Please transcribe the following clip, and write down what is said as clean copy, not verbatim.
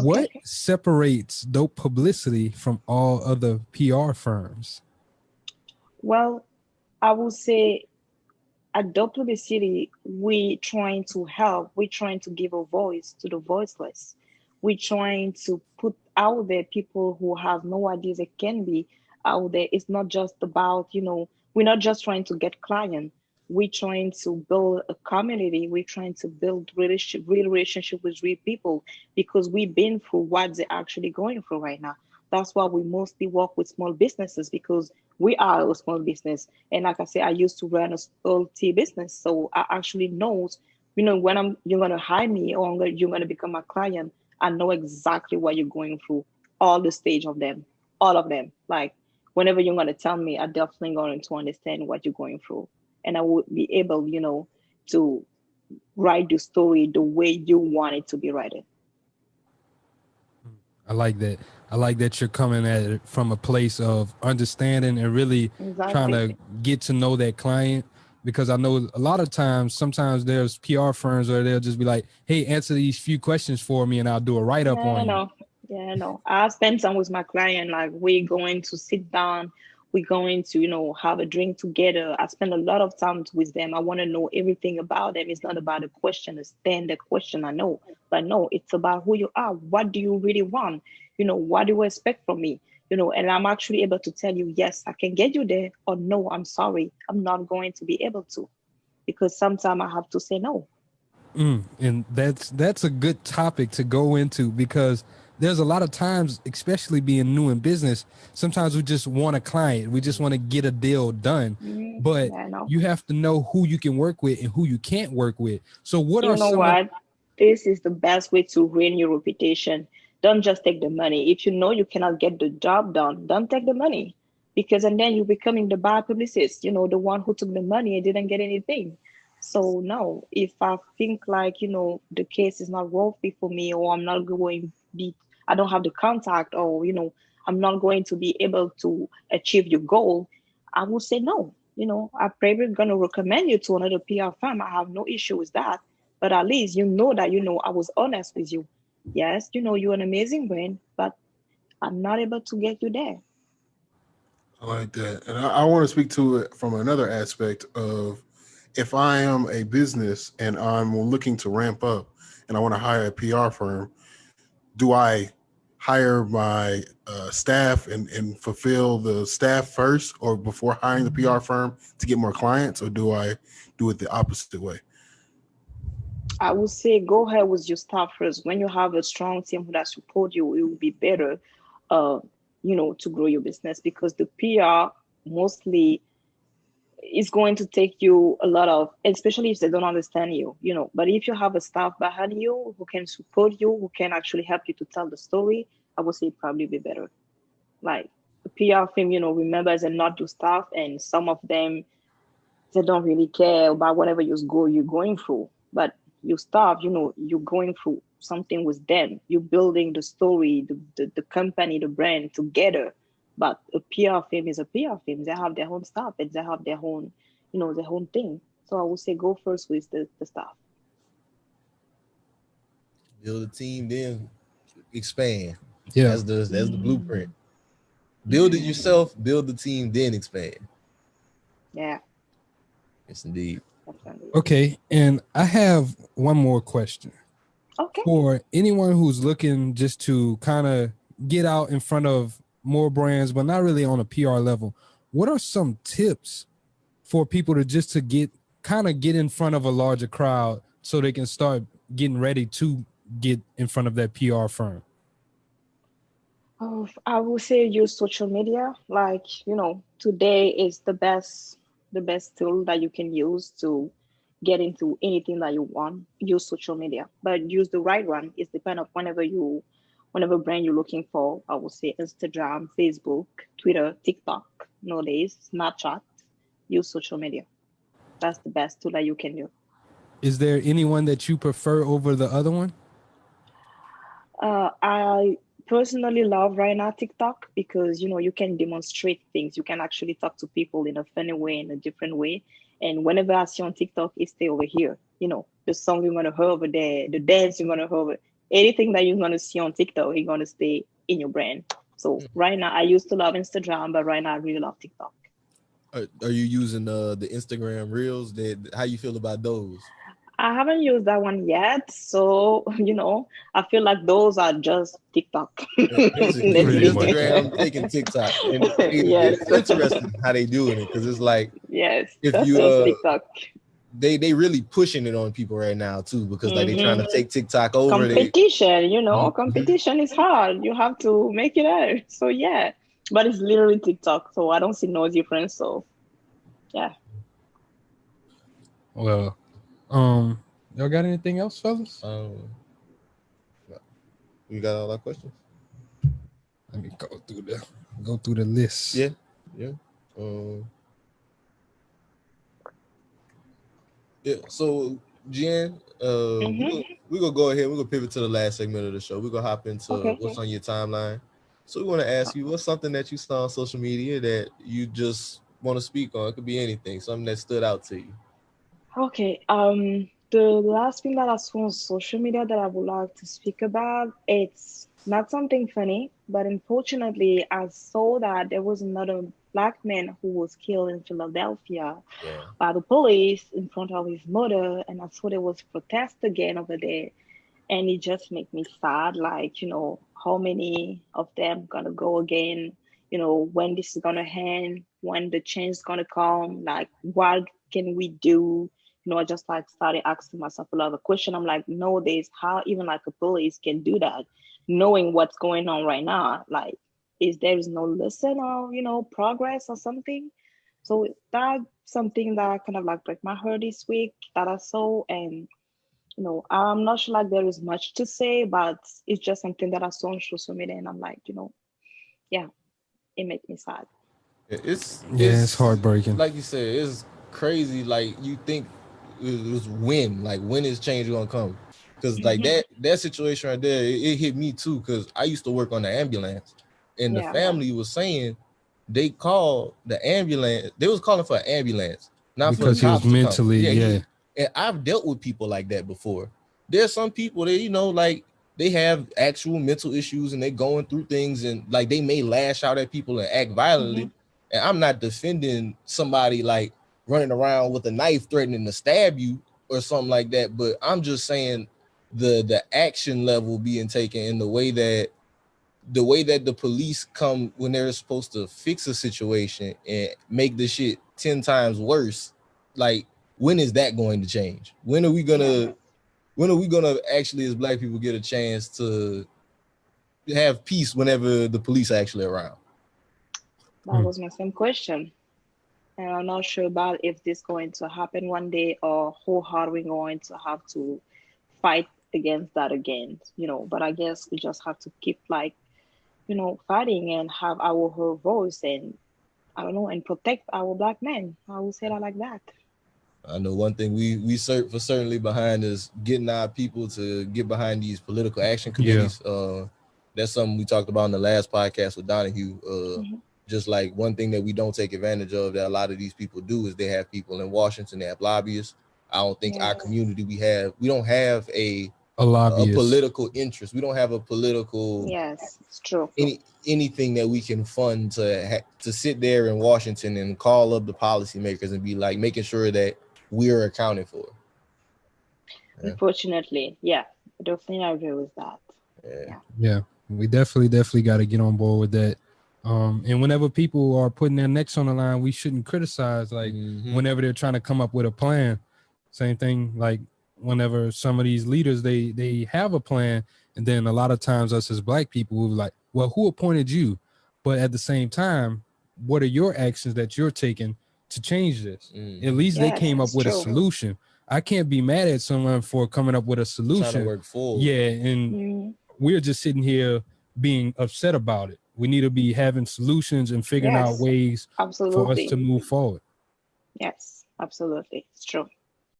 What separates Dope Publicity from all other PR firms? Well, I would say at Publicity, we trying to help. We're trying to give a voice to the voiceless. We're trying to put out there people who have no ideas it can be out there. It's not just about, we're not just trying to get clients. We're trying to build a community. We're trying to build real relationship with real people because we've been through what they're actually going through right now. That's why we mostly work with small businesses because we are a small business. And like I said, I used to run a small tea business. So I actually knows, when you're gonna hire me or you're gonna become a client, I know exactly what you're going through, all the stage of them, all of them. Like whenever you're gonna tell me, I definitely going to understand what you're going through. And I would be able, to write the story the way you want it to be written. I like that. I like that you're coming at it from a place of understanding and really trying Exactly. to get to know that client. Because I know a lot of times, sometimes there's PR firms where they'll just be like, hey, answer these few questions for me and I'll do a write up Yeah, on you. no. Yeah, no. I spend time with my client. Like we're going to sit down. We're going to, have a drink together. I spend a lot of time with them. I want to know everything about them. It's not about a question, a standard question. I know, but no, it's about who you are. What do you really want? What do you expect from me? And I'm actually able to tell you, yes, I can get you there, or no, I'm sorry, I'm not going to be able to, because sometimes I have to say no. And that's a good topic to go into because there's a lot of times, especially being new in business, sometimes we just want a client, we just want to get a deal done, but Yeah, no. you have to know who you can work with and who you can't work with. So what You are know some of what? This is the best way to ruin your reputation. Don't just take the money. If you know you cannot get the job done, don't take the money. Because and then you're becoming the bad publicist, the one who took the money and didn't get anything. So no, if I think like, the case is not worthy for me, or I'm not going to be, I don't have the contact, or I'm not going to be able to achieve your goal, I will say no. I'm probably gonna recommend you to another PR firm. I have no issue with that, but at least that I was honest with you. Yes, you're an amazing brand, but I'm not able to get you there. I like that. And I want to speak to it from another aspect of if I am a business and I'm looking to ramp up and I want to hire a PR firm, do I hire my staff and fulfill the staff first or before hiring the PR firm to get more clients, or do I do it the opposite way? I would say go ahead with your staff first. When you have a strong team that support you, it will be better, uh, to grow your business, because the PR mostly is going to take you a lot of, especially if they don't understand you. But if you have a staff behind you who can support you, who can actually help you to tell the story, I would say it probably be better. Like a PR firm, remember, they're not your staff, and some of them, they don't really care about whatever you're going through. But your staff, you're going through something with them. You're building the story, the company, the brand together. But a PR firm is a PR firm. They have their own staff and they have their own thing. So I would say go first with the staff. Build a team, then expand. yeah. That's the blueprint. Build it Hmm. yourself, build the team, then expand. Yeah, Yes, indeed. definitely. Okay, and I have one more question Okay. for anyone who's looking just to kind of get out in front of more brands, but not really on a PR level. What are some tips for people to just to get in front of a larger crowd so they can start getting ready to get in front of that PR firm? Oh, I would say use social media. Like, today is the best tool that you can use to get into anything that you want. Use social media, but use the right one. It's depend of whenever brand you're looking for. I would say Instagram, Facebook, Twitter, TikTok, nowadays, Snapchat. Use social media. That's the best tool that you can do. Is there anyone that you prefer over the other one? I personally love right now TikTok because you can demonstrate things. You can actually talk to people in a funny way, in a different way. And whenever I see on TikTok, it stay over here. The song you're gonna hear over there, the dance you're gonna hear over. anything that you're gonna see on TikTok, you're gonna stay in your brain. So right now, I used to love Instagram, but right now I really love TikTok. Are you using the Instagram Reels? How you feel about those? I haven't used that one yet, so I feel like those are just TikTok. Basically, Pretty much. Instagram taking TikTok, and Yes. it's interesting how they doing it, because it's like Yes, if that's you just TikTok. they really pushing it on people right now too, because like they trying to take TikTok over. Competition, competition is hard. You have to make it out. So yeah, but it's literally TikTok, so I don't see no difference. So yeah. Well, y'all got anything else, fellas? You got all our questions? Let me go through the list. Yeah. So Jeanne, we're gonna go ahead. We're gonna pivot to the last segment of the show. We're gonna hop into what's on your timeline. So we want to ask you, what's something that you saw on social media that you just want to speak on? It could be anything, something that stood out to you. Okay. The last thing that I saw on social media that I would like to speak about, it's not something funny, but unfortunately, I saw that there was another black man who was killed in Philadelphia by the police in front of his mother, and I saw there was protest again over there, and it just made me sad. Like, how many of them gonna go again? When this is gonna end, when the change is gonna come, like what can we do? I just like started asking myself a lot of questions. I'm like, nowadays, how even like a police can do that, knowing what's going on right now? Like, there is no lesson or progress or something? So that's something that kind of like break my heart this week that I saw, and I'm not sure like there is much to say, but it's just something that I saw on social media, and I'm like, yeah, it makes me sad. It's heartbreaking. Like you said, it's crazy. Like you think it was when is change gonna come? Because like that situation right there, it hit me too. Because I used to work on the ambulance, and the family was saying they called the ambulance. They was calling for an ambulance, not because for the he was cops mentally, to come. And I've dealt with people like that before. There's some people that like they have actual mental issues and they're going through things, and like they may lash out at people and act violently. And I'm not defending somebody like running around with a knife threatening to stab you or something like that, but I'm just saying the action level being taken in the way that the police come when they're supposed to fix a situation and make the shit 10 times worse. Like, when is that going to change? When are we gonna actually, as black people, get a chance to have peace whenever the police are actually around? That was my same question. And I'm not sure about if this is going to happen one day, or how hard we're going to have to fight against that again, but I guess we just have to keep like, fighting and have our whole voice, and I don't know, and protect our black men. I will say that like that. I know one thing we certainly behind is getting our people to get behind these political action committees. That's something we talked about in the last podcast with Donahue. Just like one thing that we don't take advantage of that a lot of these people do is they have people in Washington, they have lobbyists. I don't think our community we don't have a political interest. We don't have a political. Yes, it's true. Anything that we can fund to sit there in Washington and call up the policymakers and be like making sure that we're accounted for. Unfortunately, I definitely agree with that. Yeah, we definitely got to get on board with that. And whenever people are putting their necks on the line, we shouldn't criticize. Like whenever they're trying to come up with a plan, same thing. Like whenever some of these leaders they have a plan, and then a lot of times us as black people we're like, well, who appointed you? But at the same time, what are your actions that you're taking to change this? At least they came up with a solution. I can't be mad at someone for coming up with a solution. Trying to work forward. And we're just sitting here being upset about it. We need to be having solutions and figuring out ways for us to move forward. Yes, absolutely. It's true.